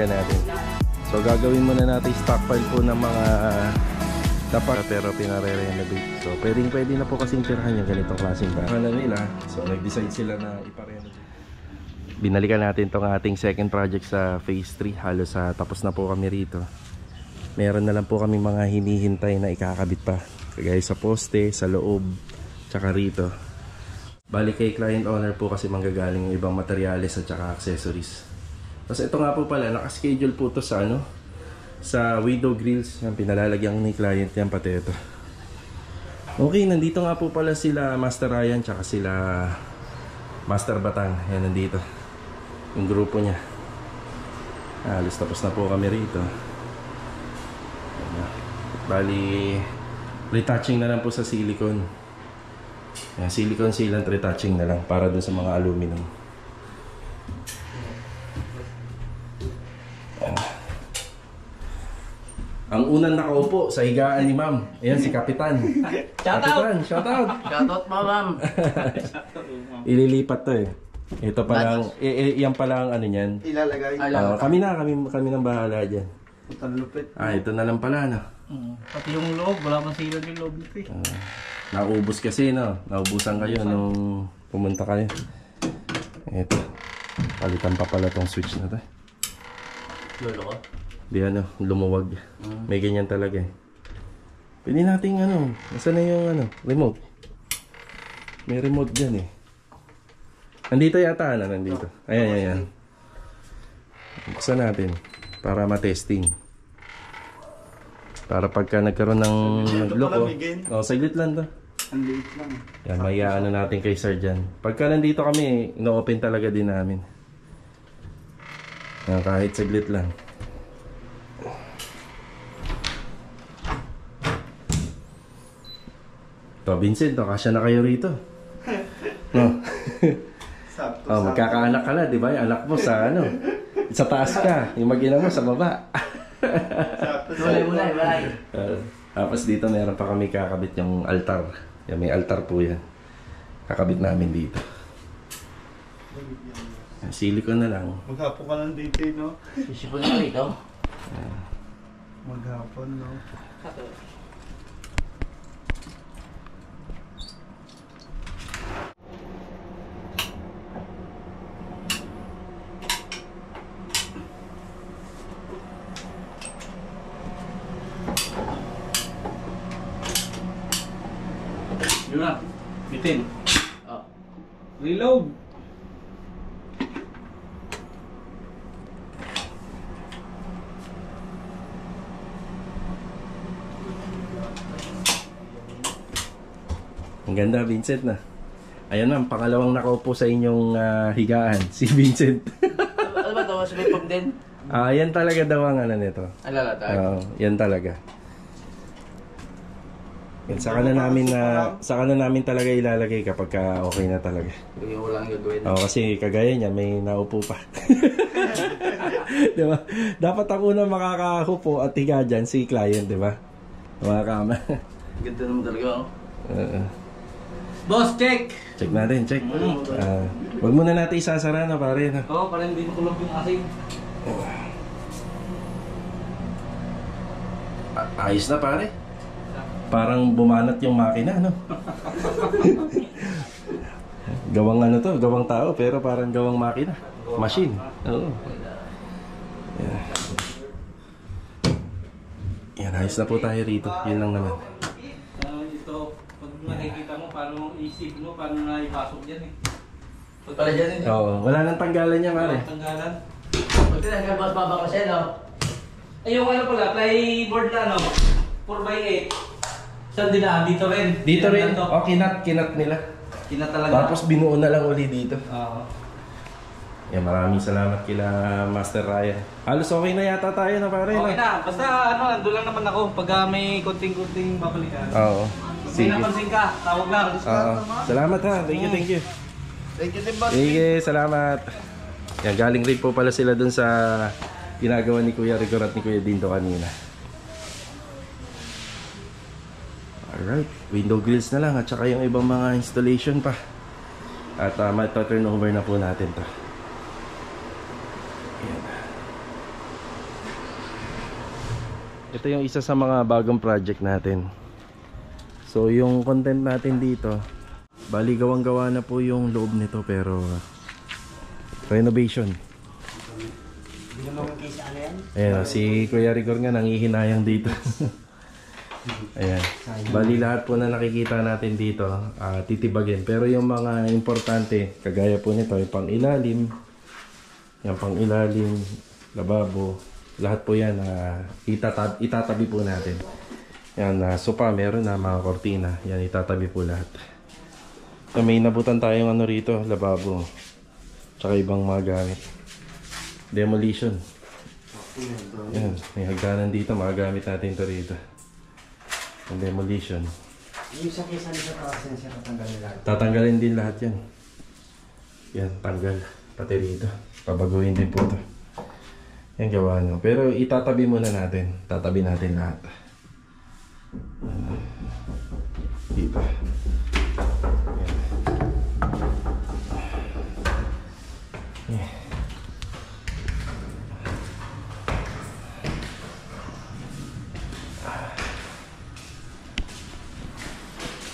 babalikan natin. So gagawin muna natin stockpile po ng mga dapat pero pinare-renovate. So pwede na po kasing tirahan yung ganitong klaseng bahay nila. So nag-decide sila na ipa-renovate. Binalikan natin tong ating second project sa phase 3. Halos tapos na po kami rito. Meron na lang po kami mga hinihintay na ikakabit pa. Kagaya sa poste, sa loob, tsaka rito. Bali kay client owner po kasi manggagaling yung ibang materyales at tsaka accessories. Tapos ito nga po pala, nakaschedule po to sa sa window grills. Yan, pinalalagyan ni client yan pati ito. Okay, nandito nga po pala sila Master Ryan tsaka sila Master Batang. Yan, nandito yung grupo niya. Halos tapos na po kami rito. Bali retouching na lang po sa silicone. Yan, silicone sealant retouching na lang para dun sa mga aluminum. Ang unang nakaupo sa higaan ni ma'am. Ayan si Kapitan. Kapitan, shout out. Shout out po, ma'am. Ililipat to eh. Ito pa lang, yan pa lang ano niyan. Ilalagay. Kami nang bahala diyan. Putang lupit. Ito na lang pala no. Pati yung loob, wala pang sila yung loob nito eh. Naubos kasi no. Naubusan kayo nung pumunta kayo. Ito. Palitan pa pala tong switch na to. Lolo ko? Di lumuwag. May ganyan talaga eh. Pwede nating nasaan na yung remote? May remote dyan eh. Nandito yata nandito. Ayan. Buksan natin para ma-testing. Para pagka nagkaroon ng loko. Saglit lang to. Ang liit lang. Yan, may natin kay Sir dyan. Pagka nandito kami, ino-open talaga din namin. Yan, kahit saglit lang. To, Vincent, kasya na kayo rito. No? Magkakaanak ka na, di ba? Yung anak mo sa sa taas ka. Yung mag-ina mo sa baba. Walay. Tapos dito meron pa kami kakabit yung altar. Yan, may altar po yan. Kakabit namin dito. Silicone na lang. Maghapon ka lang dito, no? Sisipon na rito. Maghapon, no? Yun na. Bitin. Reload. Ang ganda, Vincent na. Ayan na, pangalawang nakaupo sa inyong higaan, si Vincent. Ano ba ito? Mas may pag din? Yan talaga daw ang nito. Alalatag? Yan talaga. Yan, saka na namin talaga ilalagay kapag okay na talaga. Wala nang gagawin. Kasi kagaya niya, may naupo pa. Diba? Dapat ako na makakahupo at higa dyan si client, diba? Mga kama. Ganda naman talaga, Boss, check! Check natin, check. Huwag muna natin isasara na pare. Oo, para hindi makulog yung asin. Ayos na pare. Parang bumanat yung makina, Gawang gawang tao pero parang gawang makina. Machine. Oo. Yan, ayos na po tayo rito. Yun lang naman. Ito, pag nakikita mo, paano isip mo, paano na ipasok dyan eh. Pag pala dyan Oo, wala nang tanggalan niya pare. Tanggalan. Pag tinagabas baba kasi, Ay, yung pala, plyboard na 4x8. Saan dinaan? Dito rin? Dito rin. Kinat nila. Kinat talaga. Tapos binuo na lang uli dito. Yan, maraming salamat kila Master Ryan. Halos okay na yata tayo na pare. Okay na. Basta nandun lang naman ako. Pag may kunting-kunting babalikan. Oo. Sige. May napansin ka, tawag lang. Salamat ha. Thank you. Thank you din, boss. Sige, salamat. Yan, galing rin po pala sila dun sa ginagawa ni Kuya Rigor at ni Kuya Dindo kanina. Alright, window grills na lang at saka yung ibang mga installation pa. At turn over na po natin to. Ayan. ito yung isa sa mga bagong project natin. So yung content natin dito, bali gawang-gawa na po yung loob nito pero renovation. Hindi naman kay sa ano yan? Ayan, si Kuya Rigor nga nangihinayang dito. Ayan. Bali lahat po na nakikita natin dito, titibagin. Pero yung mga importante, kagaya po nito, yung pang-ilalim, yung pang-ilalim, lababo, lahat po yan, itatabi po natin. Yan, sopa, meron na mga kortina. Yan, itatabi po lahat. So, may nabutan tayong ano rito, lababo. Tsaka ibang mga gamit. Demolition. Yan, may hagdanan dito, magagamit natin ito rito. Yung demolition. Yung sa kesa nito kawasan siya tatanggalin lahat. Tatanggalin din lahat yan. Yan, tanggal. Pati rito. Pabaguhin din po ito. Yan gawa nyo. Pero itatabi muna natin. Tatabi natin lahat. Dito. Yan.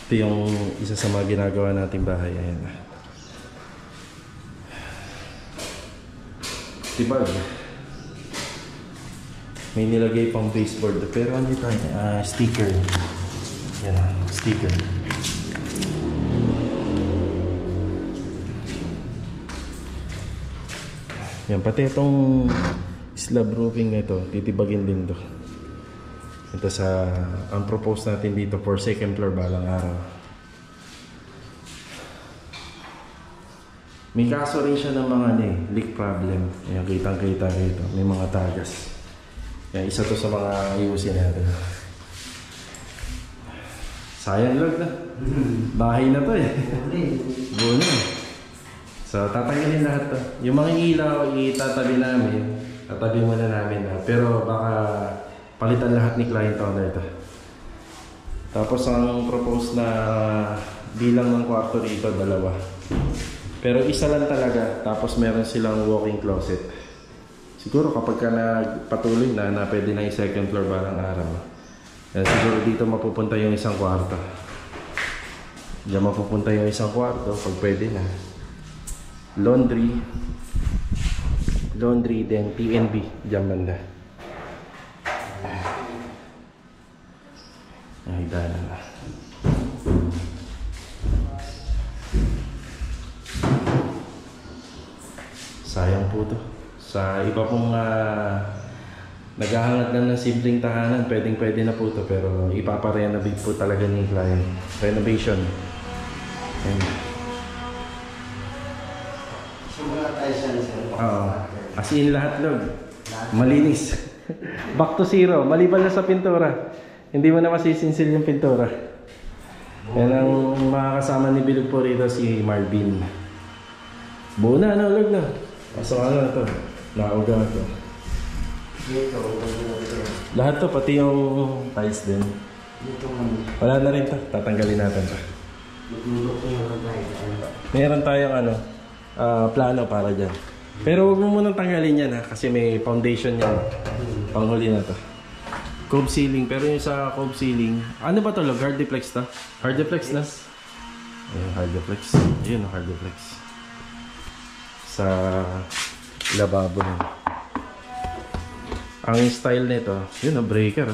Ito yung isa sa mga ginagawa nating bahay. Ayan. Tibag. May nilagay pang baseboard. Pero ano ito? Sticker. Yan. Sticker. Yan. Pati itong slab roofing na ito, titibagin din to. Ito sa, ang propose natin dito for second floor balang araw. May kaso rin siya ng mga leak problem. Ayan, kitang-kita rito. May mga tagas. Yan, isa to sa mga ayusin natin. Sayang lang na. Bahay na to eh. Buo na. So, tatanggalin lahat to. Yung mga ilaw, itatabi namin. Tatabi muna namin na. Pero baka palitan lahat ni client owner ito. Tapos ang propose na bilang ng kwarto dito, 2. Pero isa lang talaga. Tapos meron silang walk-in closet. Siguro kapag ka nagpatuloy na pwede na yung second floor balang araw. Siguro dito mapupunta yung isang kwarto. Diyan mapupunta yung isang kwarto pag pwede na. Laundry, then P&B. Diyan banda. Ay, dala na. Sayang po to. Sa iba pong naghahangad lang ng simpleng tahanan, pwede na po to. Pero ipaparenovate po talaga ni client. Renovation. Ayan. Simula tayo sa Oo. As in lahat log. Malinis. Back to zero. Maliban na sa pintura. Hindi mo na masisinsil yung pintura. Yan ang makakasama ni Bilog po rito, si Marvin. Buo na, ano, log na. Pasok ano ito. Nauga ito. Lahat to, pati yung tiles din. Wala na rin to. Tatanggalin natin to. Meron tayong plano para dyan. Pero huwag mo munang tanggalin yan kasi may foundation yan. Panghuli na to. Cove ceiling, pero yung sa cove ceiling, ano ba to, log? Hardiplex to? Hardiplex na? Ayun, hardiplex. Ayun, hardiplex. Sa lababo na. Ang style nito, yun, breaker.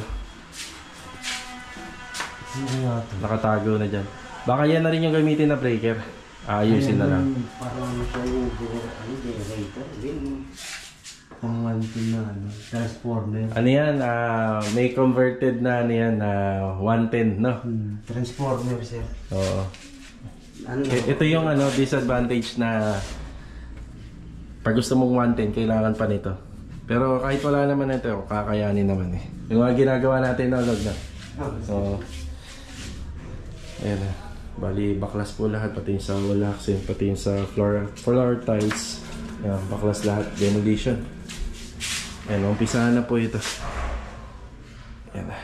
Nakatago na dyan. Baka yan na rin yung gamitin na breaker. Ayusin na lang. Parang siya yung generator. Pang transformer. Ano yan? May converted na 110, no? Transformer, sir. Oo. Ito yung disadvantage na pag gusto mong 110, kailangan pa nito. Pero kahit wala naman ito, kakayanin naman eh. Yung mga ginagawa natin, no, log na. So, ayan na. Bali, baklas po lahat, pati yung sa wall accent, pati yung sa floor tiles. Ayan, baklas lahat, demolition. Ayan, umpisahan na po ito. Ayan na.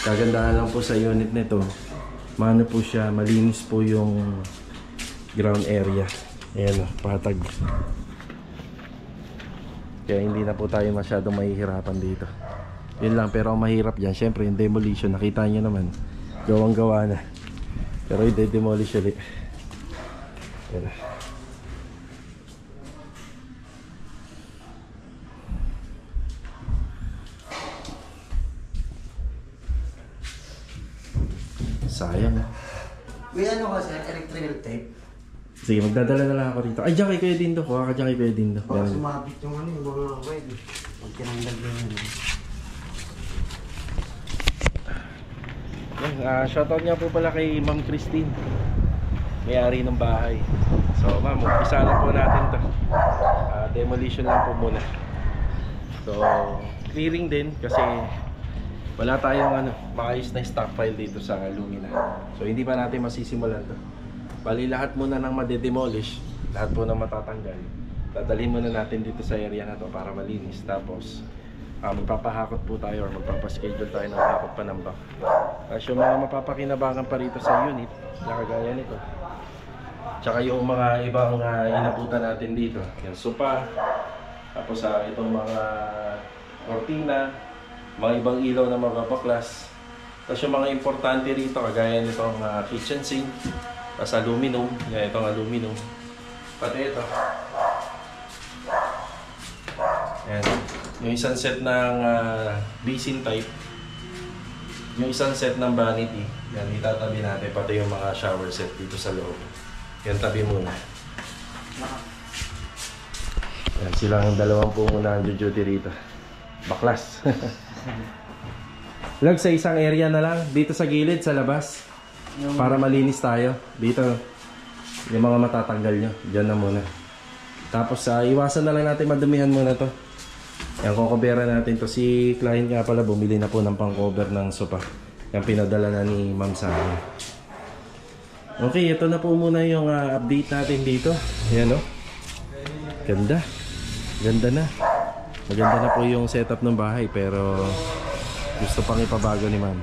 Kagandahan lang po sa unit nito, maano po siya, malinis po yung ground area. Ayan, patag. Kaya hindi na po tayo masyadong mahihirapan dito. Yun lang, pero ang mahirap dyan, syempre yung demolition, nakita nyo naman, gawang-gawa na. Pero i-demolish ulit. Yan. Sayang. May ano ka sir, electrical tape. Sige, magdadala na lang ako rito. Ay, diyan kay Kuya Dindo. Kuha ka diyan kay Kuya Dindo. Baka Ganun. sumabit yung ano, yung mga web. Pag tinanggal yung ano. Shoutout nga po pala kay Ma'am Christine, may-ari ng bahay. So ma'am, umpisa na po natin to. Demolition lang po muna. So clearing din kasi wala tayong maayos na stockpile dito sa Lumina. So hindi pa natin masisimulan to. Bali lahat muna ng madedemolish, lahat po na matatanggal, dadalhin muna natin dito sa area na to para malinis. Tapos magpapahakot po tayo or magpapaschedule tayo ng hakot panambak. Kasi yung mga mapapakinabangan pa rito sa unit na kagaya nito, tsaka yung mga ibang inabutan natin dito, yung sopa, tapos itong mga kortina, mga ibang ilaw na mababaklas. Tapos yung mga importante rito kagaya nitong kitchen sink, tapos aluminum, yan itong aluminum, pati ito. Yan. Yung isang set ng basin type, yung isang set ng vanity, yan itatabi natin, pati yung mga shower set dito sa loob. Yan, tabi muna. Yan, silang dalawang po muna ang duty rito. Baklas. Lag sa isang area na lang, dito sa gilid, sa labas, para malinis tayo. Dito, yung mga matatanggal nyo, dyan na muna. Tapos iwasan na lang natin madumihan muna to. Yan, kukubera natin to. Si client nga pala bumili na po ng pang-cover ng sopa. Yan, pinadala na ni ma'am sa akin. Okay, ito na po muna yung update natin dito. Yan o. Ganda. Ganda na. Maganda na po yung setup ng bahay, pero gusto pang ipabago ni ma'am.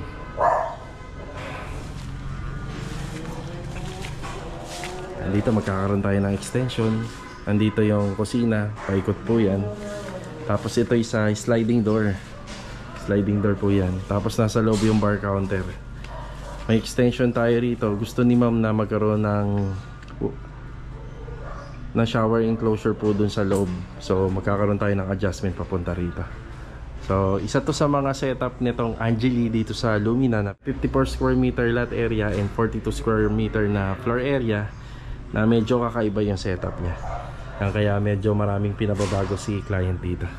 Dito magkakaroon tayo ng extension. Andito yung kusina, paikot po yan. Tapos ito isa sliding door. Sliding door po yan. Tapos nasa loob yung bar counter. May extension tayo rito. Gusto ni ma'am na magkaroon ng shower enclosure po dun sa loob. So magkakaroon tayo ng adjustment papunta rito. So isa to sa mga setup nitong Angeli dito sa Lumina na 54 square meter lot area and 42 square meter na floor area, na medyo kakaiba yung setup niya. Kaya medyo maraming pinababago si client dito.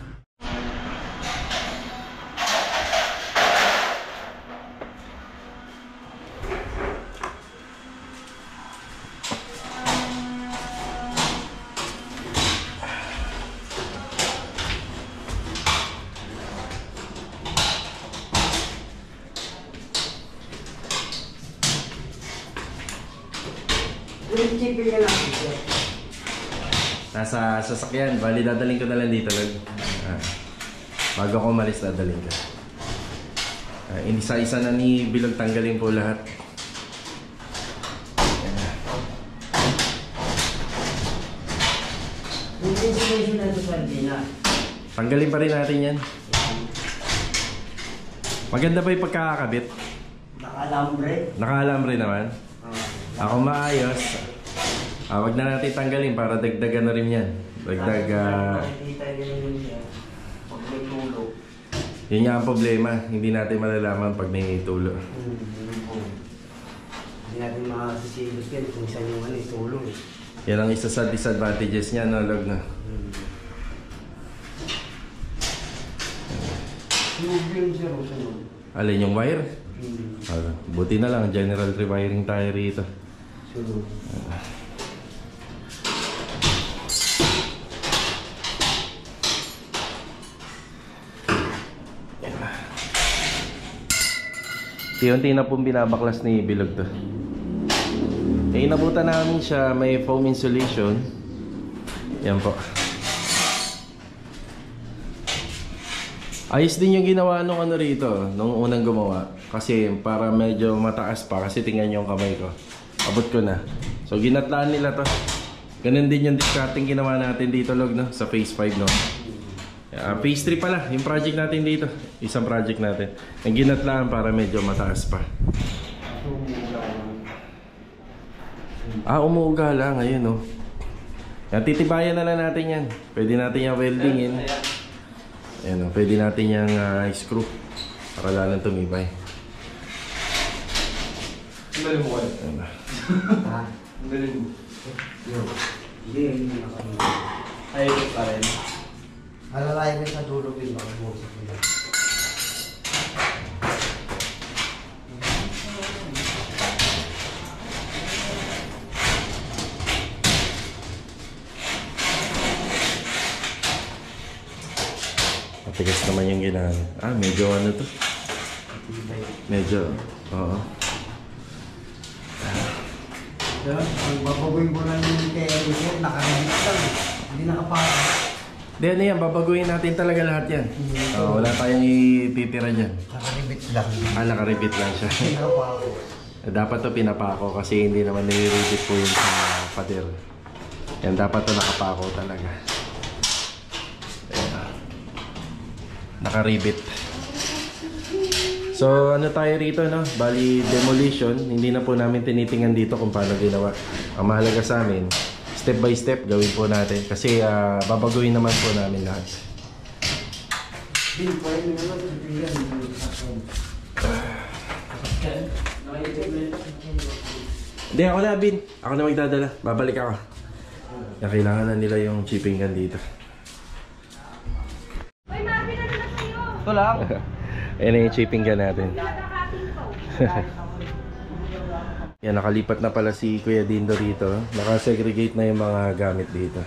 Nasa sasakyan, bali dadaling ko na lang dito lang. Bago ako umalis, dadaling ko. Isa-isa na ni Bilog tanggalin po lahat. Tanggalin pa rin natin yan. Maganda pa yung pagkakakabit. Naka-alambre. Naka-alambre naman. Ako maayos. Wag na natin tanggalin para dagdagan na rin yan. Dagdag Pag may tulo. yun nga ang problema. Hindi natin malalaman pag may tulo. Hindi natin makasisigos yan kung saan yung tulo. Yan ang isa sa disadvantages niya, no, Log, na. Alin yung wire? Buti na lang, general rewiring tayo rito. Unti na pong binabaklas ni Bilog to. Inabutan namin siya, may foam insulation. Yan po. Ayos din yung ginawa nung ano rito, nung unang gumawa. Kasi para medyo mataas pa, kasi tingnan yung kamay ko. Abot ko na. So ginatlaan nila to. Ganun din yung discarding ginawa natin dito, Log, no? Sa phase 5, no? Phase 3 pala, yung project natin dito. Isang project natin. Ang ginatlaan para medyo mataas pa. Umuuga lang. Ayun oh. Yan, titibayan na lang natin yan. Pwede natin yung weldingin. Ayan oh, pwede natin yung screw. Para lalang tumibay. Ang galing mo kayo. Ha? Ang galing mo. Hindi, hindi na kami. Ay, ito pa rin. Alalayan mo sa dulo din, makabusap nila. Matigas naman yung ginamit. Medyo ano to? Medyo, oo. Ang babaguin ko lang yung TLC, nakaribit lang. Hindi nakapasa. Hindi, ano yan, babaguhin natin talaga lahat yan. Wala tayong ititira dyan. Nakaribit lang. Nakaribit lang siya. Hindi nakapako. Dapat to pinapako kasi hindi naman nire-repeat po yun sa pader. Yan, dapat to nakapako talaga. Ayan. Nakaribit. So ano tayo rito, no? Bali demolition, hindi na po namin tinitingnan dito kung paano ginawa. Ang mahalaga sa amin, step by step gawin po natin kasi babaguhin naman po namin lahat. Hindi, pwede naman sa tingnan. Hindi, ako na, Bin. Ako na magdadala. Babalik ako. Kaya kailangan na nila yung chipping gun dito. Uy, Marvin, ano na sa'yo? Ito lang. Ayan na yung chipping gun natin. Nakakating ko. Yan, nakalipat na pala si Kuya Dindo rito. Nakasegregate na yung mga gamit dito.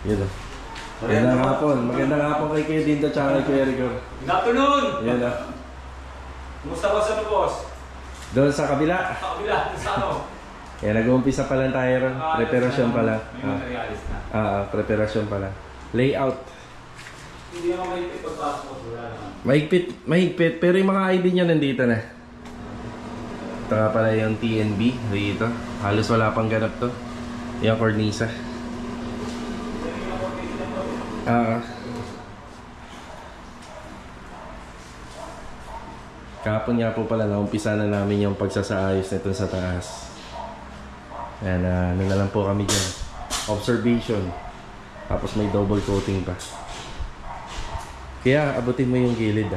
Yun o. Magandang hapon. Magandang hapon kay Kuya Dindo at kay Kuya Rigor. Good afternoon! Yan o. Kumusta ba sa boss? Doon sa kabila. Sa kabila, sa ano? Yan, nag-uumpisa pa lang tayo ron. Preparasyon pa lang. May materialis na. Preparasyon pa lang. Layout. Hindi naman mahigpit pagpasok ko. Wala naman. Mahigpit. Pero yung mga ID niya nandito na. Ito nga pala yung TNB dito. Halos wala pang ganap to. Yung cornisa. Kahapon nga po pala, naumpisa na namin yung pagsasaayos nito sa taas. Ayan, ano na lang po kami dyan. Observation. Tapos may double coating pa. Kaya abutin mo yung gilid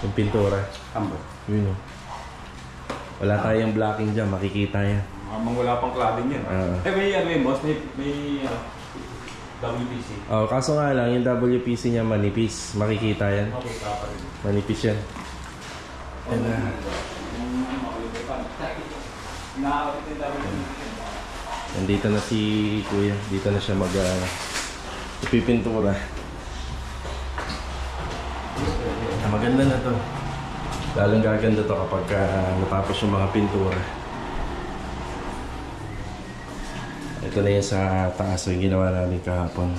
yung pintura. Ambo. Yun o. Wala tayong blocking dyan, makikita yan. Mamang wala pang cladding yan. May ano yun, boss? May WPC. Kaso nga lang, yung WPC niya manipis. Makikita yan. Okay, pa rin. Manipis yan. And, nandito na si Kuya. Dito na siya ipipintura. Maganda na to. Lalong gaganda to kapag natapos yung mga pintura. Ito na yung sa taas yung ginawa namin kahapon.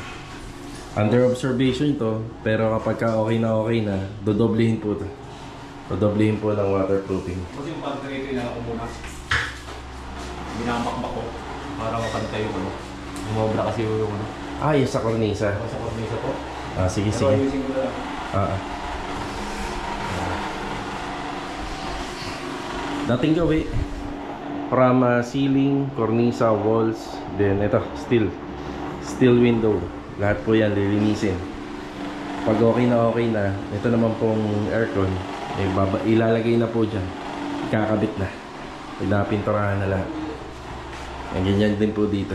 Under observation to, pero kapag okay na, dodoblihin po to. Dodoblihin po ng waterproofing. Kasi yung pantry ito yung muna. Binamakmak ko para makantay yung ano. Umobra kasi yung ano. Yung sa cornisa. Sa kornisa po. Sige. Pero ayusin ko na lang. Dating gawi. From ceiling, cornisa, walls, then ito, steel window. Lahat po yan lilinisin. Pag okay na, ito naman pong aircon, ilalagay na po dyan. Ikakabit na. Pinapinturahan na lahat. Ang ganyan din po dito.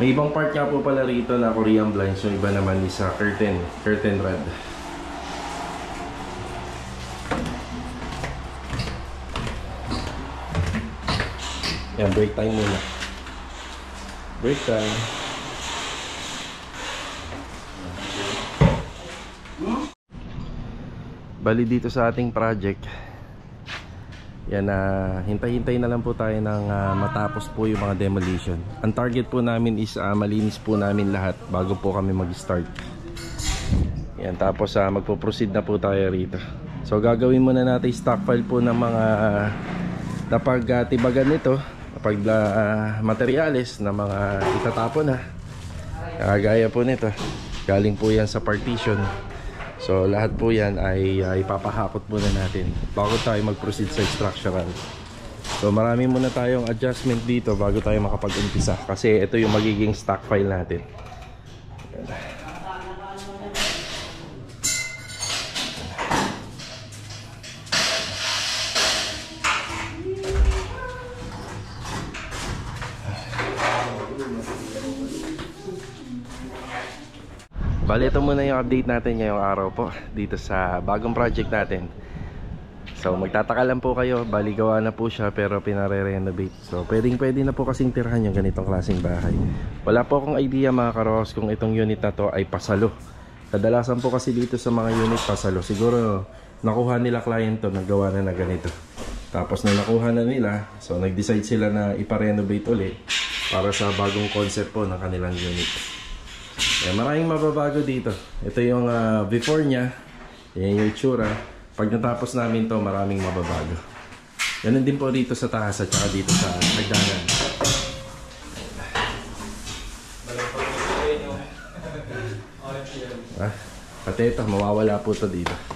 May ibang part nga po pala rito na Korean blinds. Yung iba naman is curtain rod. Yan, break time muna. Break time. Bali dito sa ating project, yan, hintay-hintay na lang po tayo ng matapos po yung mga demolition. Ang target po namin is malinis po namin lahat bago po kami mag-start. Yan, tapos magpo-proceed na po tayo rito. So gagawin muna natin stockpile po ng mga napagtibagan nito, materyales na mga itatapon na. Kagaya po nito, galing po yan sa partition. So lahat po yan ay ipapahakot muna natin bago tayo mag-proceed sa structural. So marami muna tayong adjustment dito bago tayo makapag-umpisa, kasi ito yung magiging stock file natin. Bali, ito muna yung update natin ngayong araw po dito sa bagong project natin. So magtataka lang po kayo, bali gawa na po siya pero pinare-renovate. So pwede na po kasing tirahan yung ganitong klaseng bahay. Wala po akong idea mga karos kung itong unit na to ay pasalo. Kadalasan po kasi dito sa mga unit pasalo. Siguro nakuha nila client to, nagawa na ganito. Tapos na nakuha na nila, so nag-decide sila na ipa-renovate ulit para sa bagong concept po ng kanilang unit. Maraming mababago dito. Ito yung before niya. Yan yung itsura. Pag natapos namin to, maraming mababago. Ganun din po dito sa taas at saka dito sa hagdanan. Pati ito, mawawala po to dito.